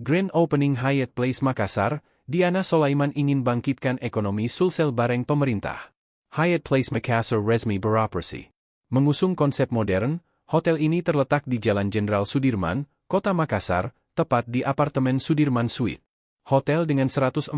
Grand Opening Hyatt Place Makassar, Diana Sulaiman ingin bangkitkan ekonomi Sulsel bareng pemerintah. Hyatt Place Makassar resmi beroperasi. Mengusung konsep modern, hotel ini terletak di Jalan Jenderal Sudirman, Kota Makassar, tepat di apartemen Sudirman Suite. Hotel dengan 145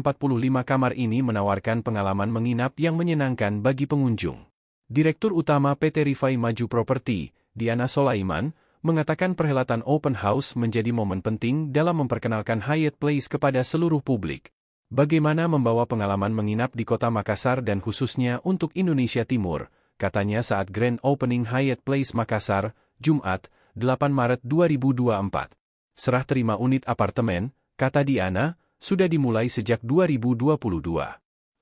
kamar ini menawarkan pengalaman menginap yang menyenangkan bagi pengunjung. Direktur Utama PT Rifai Maju Property, Diana Sulaiman, mengatakan perhelatan Open House menjadi momen penting dalam memperkenalkan Hyatt Place kepada seluruh publik. Bagaimana membawa pengalaman menginap di Kota Makassar dan khususnya untuk Indonesia Timur, katanya saat Grand Opening Hyatt Place Makassar, Jumat, 8 Maret 2024. Serah terima unit apartemen, kata Diana, sudah dimulai sejak 2022.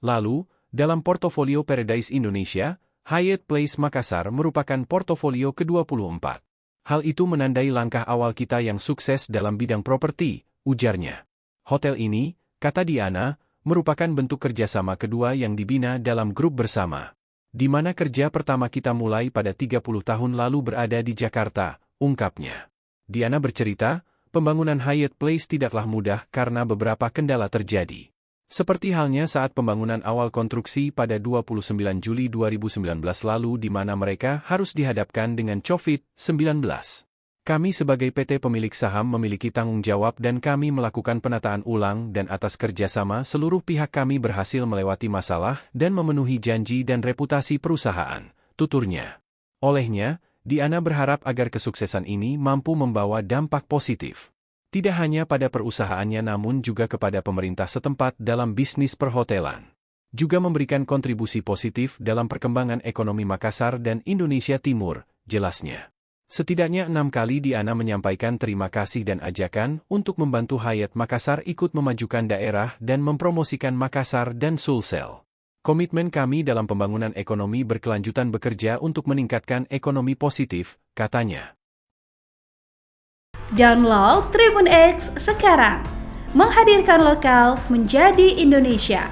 Lalu, dalam portofolio Paradise Indonesia, Hyatt Place Makassar merupakan portofolio ke-24. Hal itu menandai langkah awal kita yang sukses dalam bidang properti, ujarnya. Hotel ini, kata Diana, merupakan bentuk kerjasama kedua yang dibina dalam grup bersama. Di mana kerja pertama kita mulai pada 30 tahun lalu berada di Jakarta, ungkapnya. Diana bercerita, pembangunan Hyatt Place tidaklah mudah karena beberapa kendala terjadi. Seperti halnya saat pembangunan awal konstruksi pada 29 Juli 2019 lalu di mana mereka harus dihadapkan dengan COVID-19. Kami sebagai PT pemilik saham memiliki tanggung jawab dan kami melakukan penataan ulang dan atas kerjasama seluruh pihak kami berhasil melewati masalah dan memenuhi janji dan reputasi perusahaan, tuturnya. Olehnya, Diana berharap agar kesuksesan ini mampu membawa dampak positif. Tidak hanya pada perusahaannya namun juga kepada pemerintah setempat dalam bisnis perhotelan. Juga memberikan kontribusi positif dalam perkembangan ekonomi Makassar dan Indonesia Timur, jelasnya. Setidaknya 6 kali Diana menyampaikan terima kasih dan ajakan untuk membantu Hyatt Makassar ikut memajukan daerah dan mempromosikan Makassar dan Sulsel. Komitmen kami dalam pembangunan ekonomi berkelanjutan bekerja untuk meningkatkan ekonomi positif, katanya. Download Tribun X sekarang, menghadirkan lokal menjadi Indonesia.